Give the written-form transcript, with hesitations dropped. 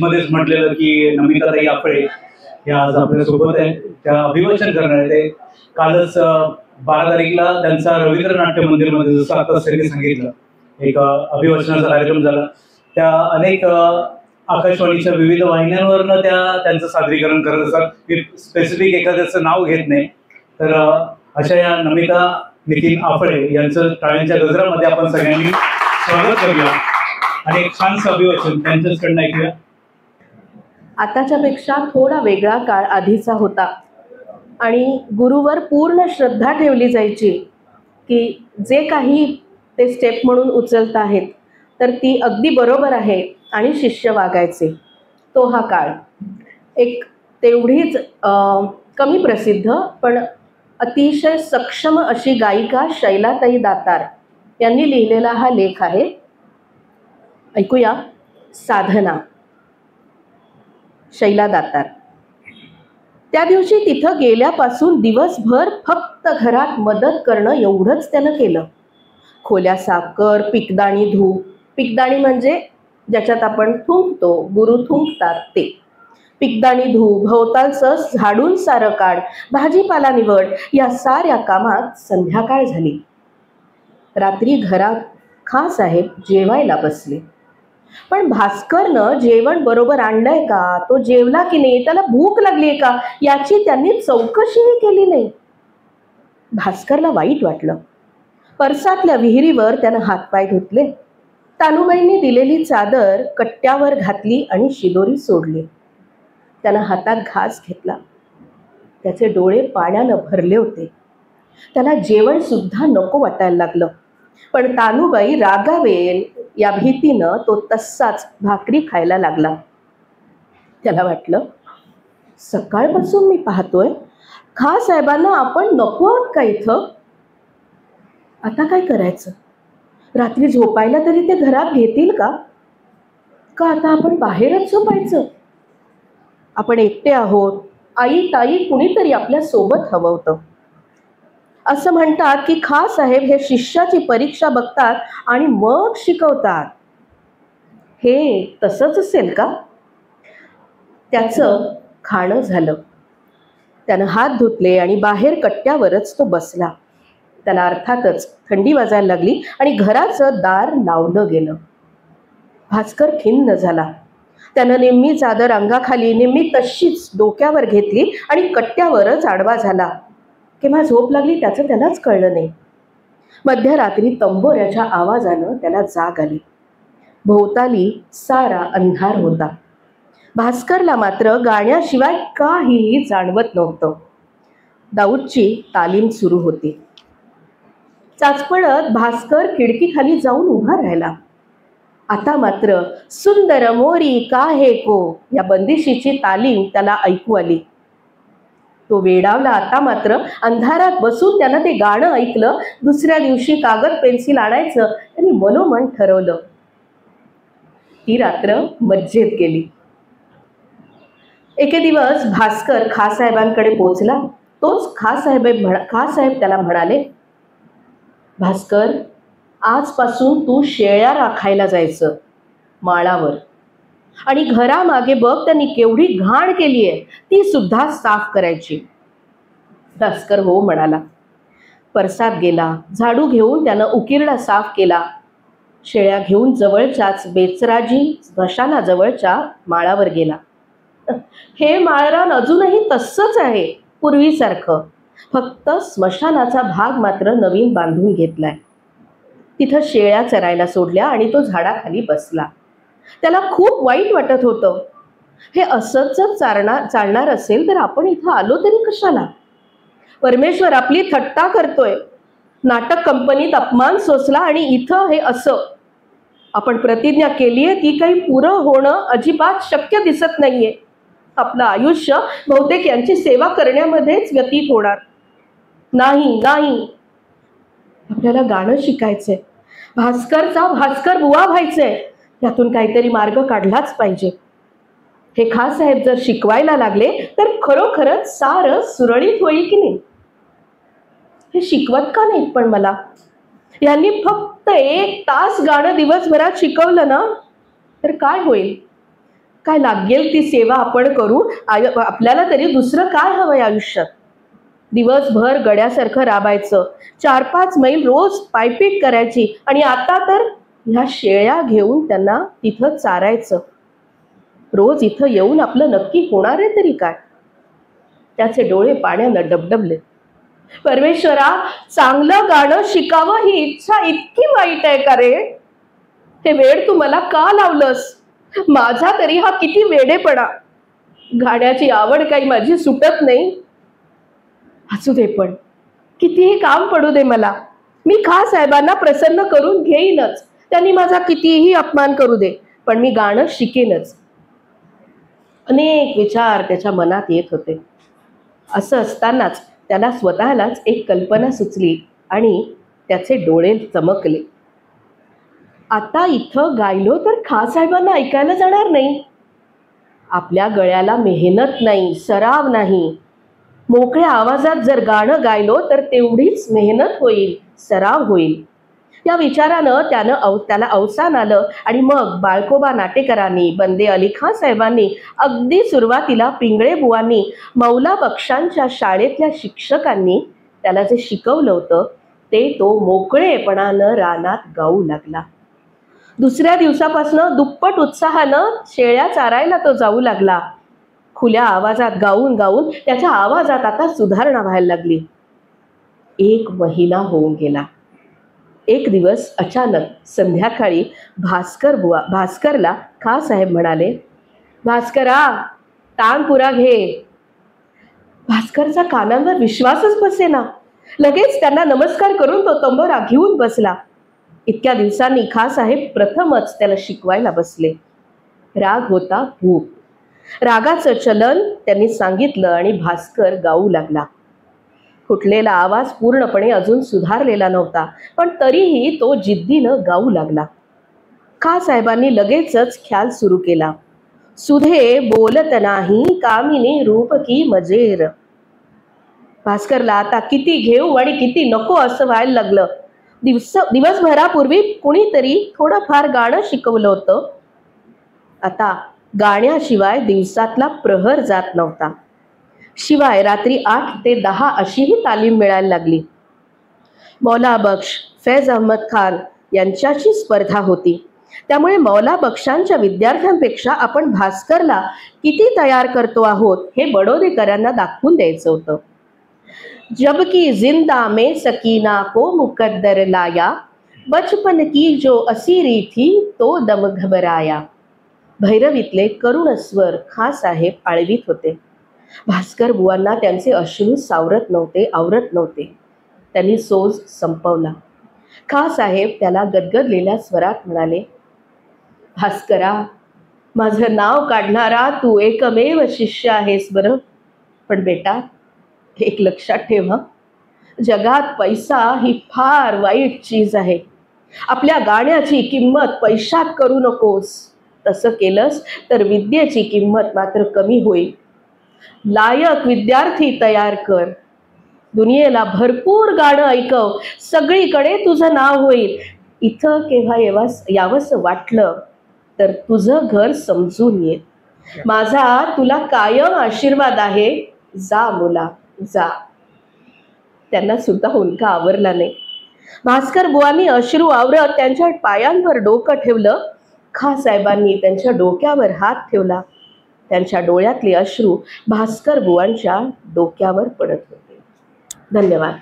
मध्येच म्हटलेलं की नमिताताई आपळे या आज आपल्या सोबत आहे, त्या अभिवाचन करणार आहे. ते कालच 12 तारीखला त्यांचा रवींद्र नाट्य मंदिरमध्ये, जसं आता सगळ्यांनी सांगितलं, एक अभिवाचनाचा कार्यक्रम झाला. त्या अनेक आकाशवाणीच्या विविध वाहिन्यांवरनं त्यांचं सादरीकरण करत असतात. मी स्पेसिफिक एखाद्याचं नाव घेत नाही. तर अशा या नमिता नितीन आपळे यांचं टाळ्यांच्या गजरामध्ये आपण सगळ्यांनी स्वागत करूया आणि एक छानसं अभिवाचन त्यांच्याचकडनं ऐकूया. आताच्या पेक्षा थोडा वेगळा काळ आधीचा होता आणि गुरुवर पूर्ण श्रद्धा ठेवली जायची की जे काही ते स्टेप म्हणून उचलत आहेत तर ती अगदी बरोबर आहे आणि शिष्य वागायचे. तो हा काळ. एक तेवढीच कमी प्रसिद्ध पण अतिशय सक्षम अशी गायिका शैलाताई दातार यांनी लिहिलेला हा लेख आहे. ऐकूया. साधना. शैला दातार. त्या दिवशी तिथं गेल्यापासून दिवसभर फक्त घरात मदत करणं एवढंच त्यानं केलं. खोल्या साफ कर, पिकदाणी धू. पिकदाणी म्हणजे ज्याच्यात आपण थुंकतो, गुरु थुंकतात ते. पिकदाणी धू, भोवतालचं झाडून सारं काढ, भाजीपाला निवड. या साऱ्या कामात संध्याकाळ झाली. रात्री घरात खासाहेब जेवायला बसले. पण भास्करनं जेवण बरोबर आणलंय का, तो जेवला की नाही, त्याला भूक लागलीये का याची त्यांनी चौकशीही केली नाही. भास्करला वाईट वाटलं. परसातल्या विहिरीवर त्यानं हातपाय धुतले. तानुबाईंनी दिलेली चादर कट्ट्यावर घातली आणि शिदोरी सोडली. त्यानं हातात घास घेतला. त्याचे डोळे पाण्यानं भरले होते. त्याला जेवण सुद्धा नको वाटायला लागलं. पण तानुबाई रागावेल या भीतीनं तो तसाच भाकरी खायला लागला. त्याला वाटलं, सकाळपासून मी पाहतोय खासाहेबांना आपण नको आहोत का इथं. आता काय करायचं. रात्री झोपायला तरी ते घरात घेतील का आता आपण बाहेरच झोपायचं. आपण एकटे आहोत. आई ताई कुणीतरी आपल्या सोबत हवं होतं. असं म्हणतात की खासाहेब हे शिष्याची परीक्षा बघतात आणि मग शिकवतात. हे तसंच असेल का. त्याचं खाणं झालं. त्यानं हात धुतले आणि बाहेर कट्ट्यावरच तो बसला. त्याला अर्थातच थंडी वाजायला लागली आणि घराचं दार लावलं गेलं. भास्कर खिन्न झाला. त्यानं निम्मी चादर अंगाखाली, निम्मी तशीच डोक्यावर घेतली आणि कट्ट्यावरच आडवा झाला. केव्हा झोप लागली त्याचं त्यालाच कळलं नाही. मध्यरात्री तंबोऱ्याच्या आवाजानं त्याला जाग आली. भोवताली सारा अंधार होता. भास्करला मात्र गाण्याशिवाय काहीही जाणवत नव्हतं. दाऊदची तालीम सुरू होती. चाचपडत भास्कर खिडकीखाली जाऊन उभा राहिला. आता मात्र सुंदर मोरी काहे को या बंदिशीची तालीम त्याला ऐकू आली. तो वेडावला. आता मात्र अंधारात बसून त्यानं ते गाणं ऐकलं. दुसऱ्या दिवशी कागद पेन्सिल आणायचं त्यांनी मनोमन ठरवलं. ती रात्र मज्जेत गेली. एके दिवस भास्कर खासाहेबांकडे पोचला. तोच खासाहेब त्याला म्हणाले, भास्कर, आजपासून तू शेळ्या राखायला जायचं माळावर. आणि घरामागे बघ त्यांनी केवढी घाण केली आहे, ती सुद्धा साफ करायची. भास्कर हो म्हणाला. परसात गेला. झाडू घेऊन त्यानं उकिरडा साफ केला. शेळ्या घेऊन जवळच्याच बेचराजी स्मशानाजवळच्या माळावर गेला. हे माळरान अजूनही तसंच आहे पूर्वीसारखं. फक्त स्मशानाचा भाग मात्र नवीन बांधून घेतलाय. तिथं शेळ्या चरायला सोडल्या आणि तो झाडाखाली बसला. त्याला खूप वाईट वाटत होतं. हे असंच जर चालणार असेल तर आपण इथं आलो तरी कशाला. परमेश्वर आपली थट्टा करतोय. नाटक कंपनीत अपमान सोसला आणि इथं हे असं. आपण प्रतिज्ञा केली आहे ती काही पुरं होणं अजिबात शक्य दिसत नाहीये. आपलं आयुष्य बहुतेक यांची सेवा करण्यामध्येच व्यतीत होणार. नाही नाही, आपल्याला गाणं शिकायचंय. भास्करचा भास्कर बुवा व्हायचंय. यातून काहीतरी मार्ग काढलाच पाहिजे. हे खासाहेब जर शिकवायला लागले तर खरोखरच सारं सुरळीत होईल की नाही. हे शिकवत का नाहीत पण मला. यांनी फक्त 1 तास गाणं दिवसभरात शिकवलं ना तर काय होईल. काय लागेल ती सेवा आपण करू. आपल्याला तरी दुसरं काय हवंय आयुष्यात. दिवसभर गड्यासारखं राबायचं, 4-5 मैल रोज पायपीट करायची, आणि आता तर ह्या शेळ्या घेऊन त्यांना तिथं चारायचं. रोज इथं येऊन आपलं नक्की होणार आहे तरी काय. त्याचे डोळे पाण्यानं डबडबले. परमेश्वरा, चांगलं गाणं शिकावं ही इच्छा इतकी वाईट आहे का रे. हे वेड तू मला का लावलंस. माझा तरी हा किती वेडेपणा. गाण्याची आवड काही माझी सुटत नाही. असू दे, पण कितीही काम पडू दे मला, मी खासाहेबांना प्रसन्न करून घेईनच. त्यांनी माझा कितीही अपमान करू दे, पण मी गाणं शिकेनच. अनेक विचार त्याच्या मनात येत होते. असं असतानाच त्याला स्वतःलाच एक कल्पना सुचली आणि त्याचे डोळे चमकले. आता इथं गायलो तर खासाहेबांना ऐकायला जाणार नाही. आपल्या गळ्याला मेहनत नाही, सराव नाही. मोकळ्या आवाजात जर गाणं गायलो तर तेवढीच मेहनत होईल, सराव होईल. या विचारानं त्याला अवसान आलं. आणि मग बाळकोबा नाटेकरांनी, बंदे अली खान साहेबांनी, अगदी सुरुवातीला पिंगळे बुवांनी, मौला बक्षांच्या शाळेतल्या शिक्षकांनी त्याला जे शिकवलं होतं ते तो मोकळेपणानं रानात गाऊ लागला. दुसऱ्या दिवसापासून दुप्पट उत्साहानं शेळ्या चारायला तो जाऊ लागला. खुल्या आवाजात गाऊन गाऊन त्याच्या आवाजात आता सुधारणा व्हायला लागली. 1 महिना होऊन गेला. एक दिवस अचानक संध्याकाळी भास्करला खासाहेब म्हणाले, भास्करा, तानपुरा घे. भास्करचा कानांवर विश्वासच बसेना. लगेच त्यांना नमस्कार करून तो तंबोरा घेऊन बसला. इतक्या दिवसांनी खासाहेब प्रथमच त्याला शिकवायला बसले. राग होता भूप. रागाचं चलन त्यांनी सांगितलं आणि भास्कर गाऊ लागला. फुटलेला आवाज पूर्णपणे अजून सुधारलेला नव्हता, पण तरीही तो जिद्दीनं गाऊ लागला. खासाहेबांनी लगेचच ख्याल सुरू केला. सुधे बोलत नाही, कामिनी रूप की मजेर. भास्करला आता किती घेऊ आणि किती नको असं व्हायला लागलं. दिवसभरापूर्वी कुणीतरी थोडंफार गाणं शिकवलं होतं. आता गाण्याशिवाय दिवसातला प्रहर जात नव्हता. शिवाय रात्री 8 ते 10 अशीही तालीम मिळायला लागली. मौला बक्ष, फैज अहमद खान यांच्याची स्पर्धा होती. त्यामुळे मौला बक्षांच्या विद्यार्थ्यांपेक्षा आपण भास्करला किती तयार करतो आहोत हे बडोदेकरांना दाखवून द्यायचं होतं. जबकि जिंदा में सकीना को मुकद्दर लाया, बचपन की जो असीरी थी तो दम घबराया. भैरवीतले करुण स्वर खासाहेब आळवीत होते. भास्कर बुवांना त्यांचे अश्रू सावरत नव्हते, आवरत नव्हते. त्यांनी सोज संपवला. खासाहेब त्याला गदगदलेल्या स्वरात म्हणाले, भास्करा, माझं नाव काढणारा तू एकमेव शिष्य आहेस बरं. पण बेटा, एक लक्षात ठेव, जगात पैसा ही फार वाईट चीज आहे. आपल्या गाण्याची किंमत पैशात करू नकोस. तसं केलंस तर विद्येची किंमत मात्र कमी होईल. लायक विद्यार्थी तयार कर. दुनियेला भरपूर गाणं ऐकव. सगळीकडे तुझं नाव होईल. इथं केव्हा यावंसं वाटलं तर तुझं घर समजून ये. माझा तुला कायम आशीर्वाद आहे. जा मुला, जा. त्यांना सुद्धा हुंदका आवरला नाही. भास्कर बुवांनी अश्रू आवरत त्यांच्या पायांवर डोकं ठेवलं. खासाहेबांनी त्यांच्या डोक्यावर हात ठेवला. त्यांच्या डोळ्यातले अश्रू भास्कर बुवांच्या डोक्यावर पडत होते. धन्यवाद.